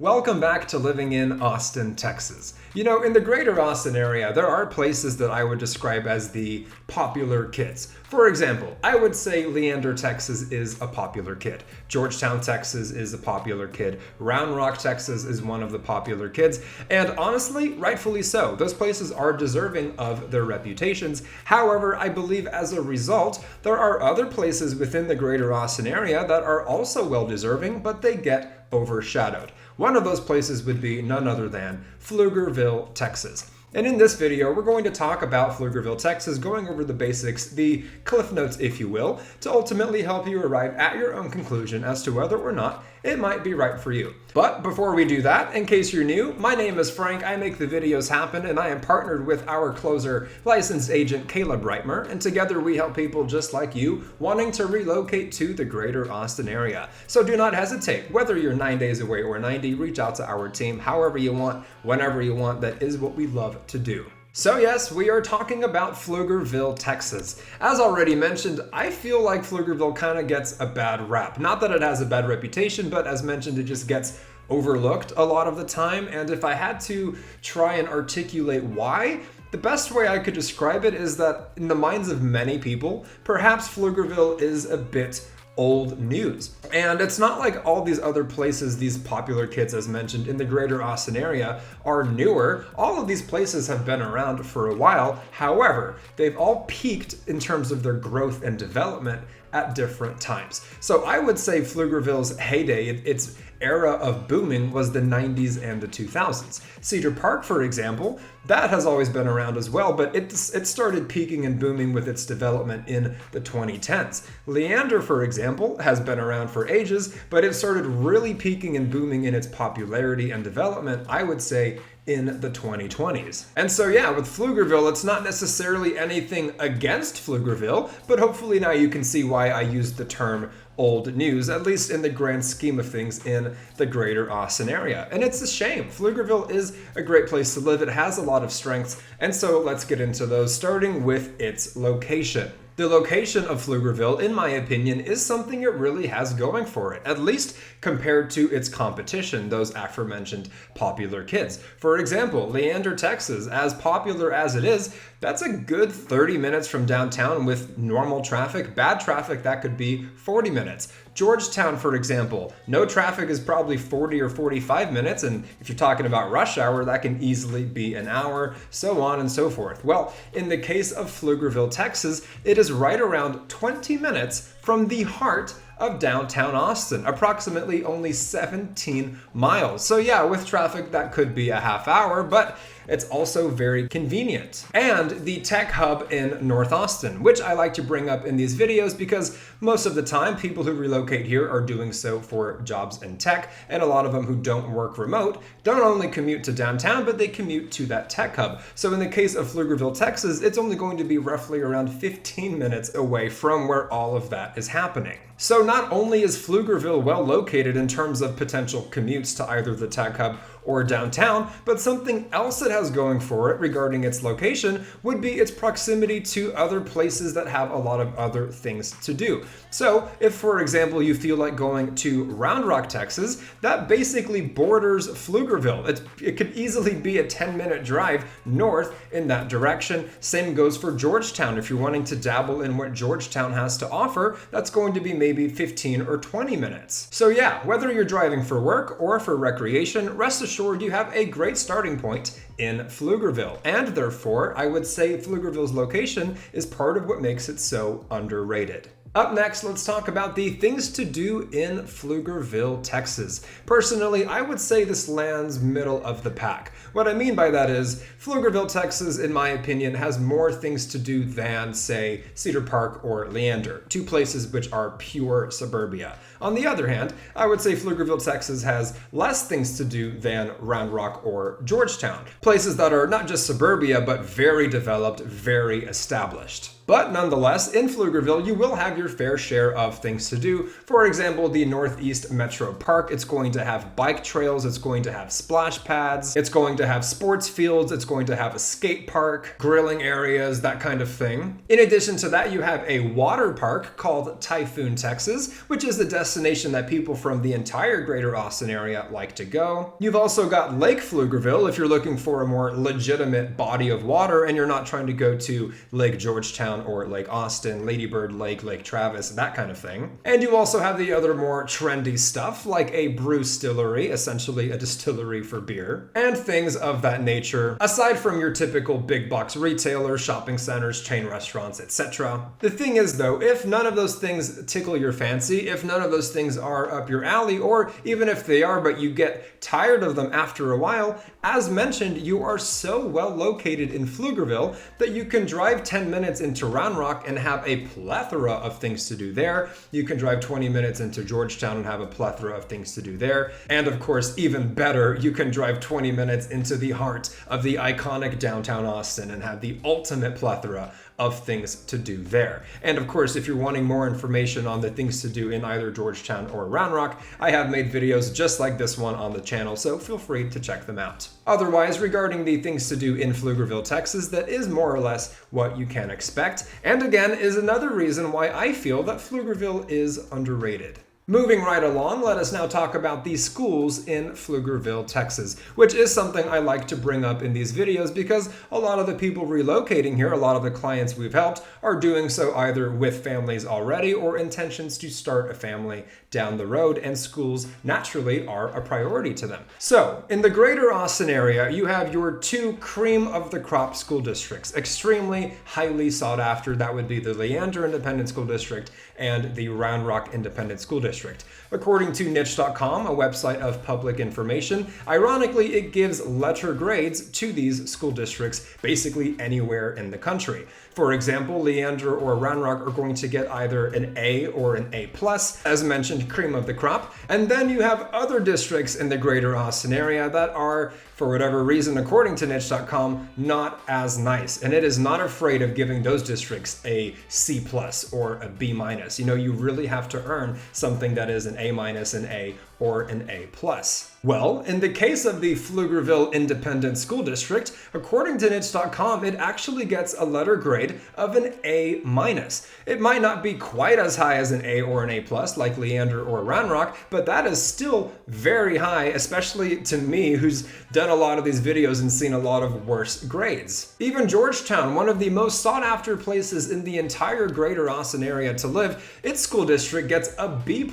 Welcome back to living in Austin, Texas. You know, in the greater Austin area, there are places that I would describe as the popular kids. For example, I would say Leander, Texas is a popular kid. Georgetown, Texas is a popular kid. Round Rock, Texas is one of the popular kids. And honestly, rightfully so. Those places are deserving of their reputations. However, I believe as a result, there are other places within the greater Austin area that are also well deserving, but they get overshadowed. One of those places would be none other than Pflugerville, Texas. And in this video, we're going to talk about Pflugerville, Texas, going over the basics, the cliff notes, if you will, to ultimately help you arrive at your own conclusion as to whether or not it might be right for you. But before we do that, in case you're new, my name is Frank. I make the videos happen, and I am partnered with our closer, licensed agent Caleb Reitmer, and together we help people just like you wanting to relocate to the greater Austin area. So do not hesitate. Whether you're 9 days away or 90, reach out to our team however you want, whenever you want. That is what we love to do. So yes, we are talking about Pflugerville, Texas. As already mentioned, I feel like Pflugerville kind of gets a bad rap. Not that it has a bad reputation, but as mentioned, it just gets overlooked a lot of the time. And if I had to try and articulate why, the best way I could describe it is that in the minds of many people, perhaps Pflugerville is a bit old news. And it's not like all these other places, these popular kids as mentioned in the greater Austin area, are newer. All of these places have been around for a while. However, they've all peaked in terms of their growth and development at different times. So I would say Pflugerville's heyday, its era of booming, was the 90s and the 2000s. Cedar Park, for example, that has always been around as well, but it started peaking and booming with its development in the 2010s. Leander, for example, has been around for ages, but it started really peaking and booming in its popularity and development, I would say, in the 2020s. And so yeah, with Pflugerville, it's not necessarily anything against Pflugerville, but hopefully now you can see why I used the term old news, at least in the grand scheme of things in the greater Austin area. And it's a shame. Pflugerville is a great place to live. It has a lot of strengths. And so let's get into those, starting with its location. The location of Pflugerville, in my opinion, is something it really has going for it, at least compared to its competition, those aforementioned popular kids. For example, Leander, Texas, as popular as it is, that's a good 30 minutes from downtown with normal traffic. Bad traffic, that could be 40 minutes. Georgetown, for example, no traffic is probably 40 or 45 minutes, and if you're talking about rush hour, that can easily be an hour, so on and so forth. Well, in the case of Pflugerville, Texas, it is right around 20 minutes from the heart of downtown Austin, approximately only 17 miles. So yeah, with traffic, that could be a half hour, but it's also very convenient. And the tech hub in North Austin, which I like to bring up in these videos because most of the time people who relocate here are doing so for jobs in tech, and a lot of them who don't work remote don't only commute to downtown, but they commute to that tech hub. So in the case of Pflugerville, Texas, it's only going to be roughly around 15 minutes away from where all of that is happening. So not only is Pflugerville well located in terms of potential commutes to either the tech hub or downtown, but something else it has going for it regarding its location would be its proximity to other places that have a lot of other things to do. So if, for example, you feel like going to Round Rock, Texas, that basically borders Pflugerville. It could easily be a 10-minute drive north in that direction. Same goes for Georgetown. If you're wanting to dabble in what Georgetown has to offer, that's going to be maybe 15 or 20 minutes. So yeah, whether you're driving for work or for recreation, rest assured you have a great starting point in Pflugerville. And therefore, I would say Pflugerville's location is part of what makes it so underrated. Up next, let's talk about the things to do in Pflugerville, Texas. Personally, I would say this lands middle of the pack. What I mean by that is, Pflugerville, Texas, in my opinion, has more things to do than, say, Cedar Park or Leander, two places which are pure suburbia. On the other hand, I would say Pflugerville, Texas has less things to do than Round Rock or Georgetown, places that are not just suburbia, but very developed, very established. But nonetheless, in Pflugerville, you will have your fair share of things to do. For example, the Northeast Metro Park, it's going to have bike trails, it's going to have splash pads, it's going to have sports fields, it's going to have a skate park, grilling areas, that kind of thing. In addition to that, you have a water park called Typhoon, Texas, which is the destination that people from the entire greater Austin area like to go. You've also got Lake Pflugerville if you're looking for a more legitimate body of water and you're not trying to go to Lake Georgetown or Lake Austin, Lady Bird Lake, Lake Travis, that kind of thing. And you also have the other more trendy stuff like a brew distillery, essentially a distillery for beer, and things of that nature, aside from your typical big box retailers, shopping centers, chain restaurants, etc. The thing is though, if none of those things tickle your fancy, if none of those things are up your alley, or even if they are but you get tired of them after a while, as mentioned, you are so well located in Pflugerville that you can drive 10 minutes into Round Rock and have a plethora of things to do there. You can drive 20 minutes into Georgetown and have a plethora of things to do there. And of course, even better, you can drive 20 minutes into the heart of the iconic downtown Austin and have the ultimate plethora of things to do there. And of course, if you're wanting more information on the things to do in either Georgetown or Round Rock, I have made videos just like this one on the channel, so feel free to check them out. Otherwise, regarding the things to do in Pflugerville, Texas, that is more or less what you can expect, and again, is another reason why I feel that Pflugerville is underrated. Moving right along, let us now talk about the schools in Pflugerville, Texas, which is something I like to bring up in these videos because a lot of the people relocating here, a lot of the clients we've helped, are doing so either with families already or intentions to start a family down the road, and schools naturally are a priority to them. So, in the greater Austin area, you have your two cream of the crop school districts, extremely highly sought after. That would be the Leander Independent School District and the Round Rock Independent School District. According to niche.com, a website of public information, ironically, it gives letter grades to these school districts basically anywhere in the country. For example, Leander or Round Rock are going to get either an A or an A+, as mentioned, cream of the crop. And then you have other districts in the greater Austin area that are, for whatever reason, according to niche.com, not as nice. And it is not afraid of giving those districts a C+ or a B-. You know, you really have to earn something that is an A-, an A, or an A+. Well, in the case of the Pflugerville Independent School District, according to niche.com, it actually gets a letter grade of an A-. It might not be quite as high as an A or an A+ like Leander or Round Rock, but that is still very high, especially to me who's done a lot of these videos and seen a lot of worse grades. Even Georgetown, one of the most sought after places in the entire greater Austin area to live, its school district gets a B+.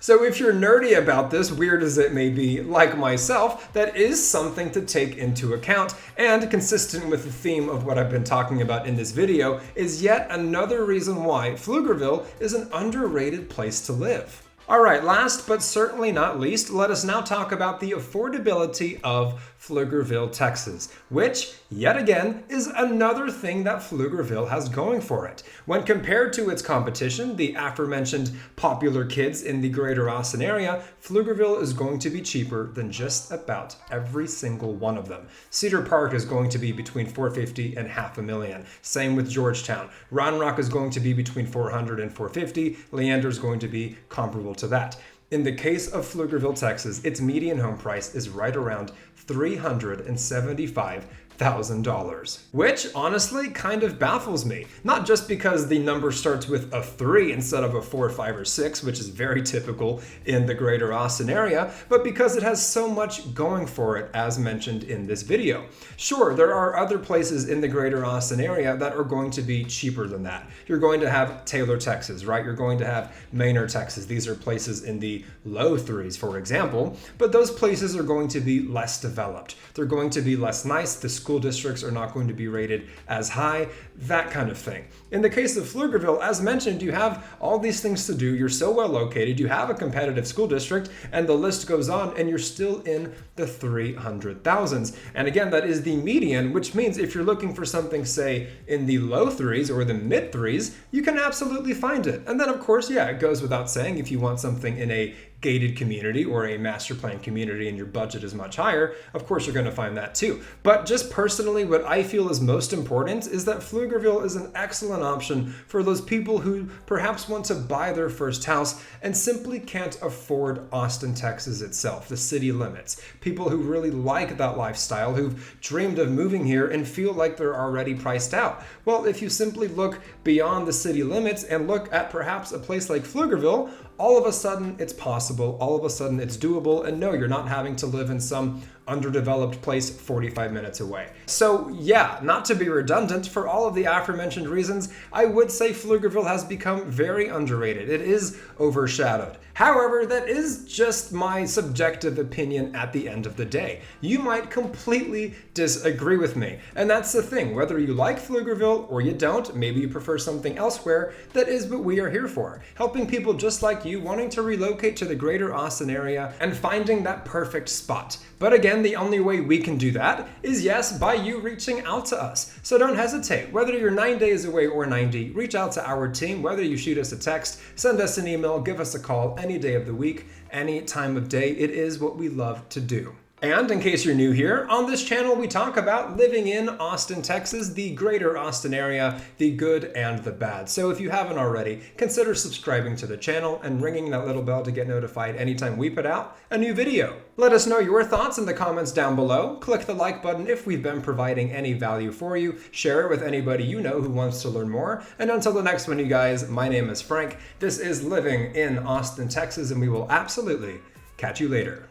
So if you're nerdy about this, weird as it may be, like myself, that is something to take into account, and consistent with the theme of what I've been talking about in this video, is yet another reason why Pflugerville is an underrated place to live. Alright, last but certainly not least, let us now talk about the affordability of Pflugerville, Texas, which, yet again, is another thing that Pflugerville has going for it. When compared to its competition, the aforementioned popular kids in the greater Austin area, Pflugerville is going to be cheaper than just about every single one of them. Cedar Park is going to be between $450,000 and $500,000. Same with Georgetown. Round Rock is going to be between $400,000 and $450,000. Leander is going to be comparable to that. In the case of Pflugerville, Texas, its median home price is right around $375,000, which honestly kind of baffles me. Not just because the number starts with a 3 instead of a 4, 5, or 6, which is very typical in the greater Austin area, but because it has so much going for it, as mentioned in this video. Sure, there are other places in the greater Austin area that are going to be cheaper than that. You're going to have Taylor, Texas, right? You're going to have Manor, Texas. These are places in the low 3s, for example, but those places are going to be less developed. They're going to be less nice. The school districts are not going to be rated as high, that kind of thing. In the case of Pflugerville, as mentioned, you have all these things to do. You're so well located. You have a competitive school district, and the list goes on, and you're still in the 300,000s. And again, that is the median, which means if you're looking for something, say, in the low 3s or the mid 3s, you can absolutely find it. And then, of course, yeah, it goes without saying, if you want something in a gated community or a master plan community and your budget is much higher, of course you're going to find that too. But just personally, what I feel is most important is that Pflugerville is an excellent option for those people who perhaps want to buy their first house and simply can't afford Austin, Texas itself, the city limits. People who really like that lifestyle, who've dreamed of moving here and feel like they're already priced out. Well, if you simply look beyond the city limits and look at perhaps a place like Pflugerville, all of a sudden it's possible, all of a sudden it's doable, and no, you're not having to live in some underdeveloped place 45 minutes away. So yeah, not to be redundant, for all of the aforementioned reasons, I would say Pflugerville has become very underrated. It is overshadowed. However, that is just my subjective opinion at the end of the day. You might completely disagree with me. And that's the thing, whether you like Pflugerville or you don't, maybe you prefer something elsewhere, that is what we are here for. Helping people just like you wanting to relocate to the greater Austin area and finding that perfect spot. But again, the only way we can do that is, yes, by you reaching out to us. So don't hesitate. Whether you're 9 days away or 90, reach out to our team. Whether you shoot us a text, send us an email, give us a call any day of the week, any time of day. It is what we love to do. And in case you're new here, on this channel we talk about living in Austin, Texas, the greater Austin area, the good and the bad. So if you haven't already, consider subscribing to the channel and ringing that little bell to get notified anytime we put out a new video. Let us know your thoughts in the comments down below. Click the like button if we've been providing any value for you. Share it with anybody you know who wants to learn more. And until the next one, you guys, my name is Frank. This is Living in Austin, Texas, and we will absolutely catch you later.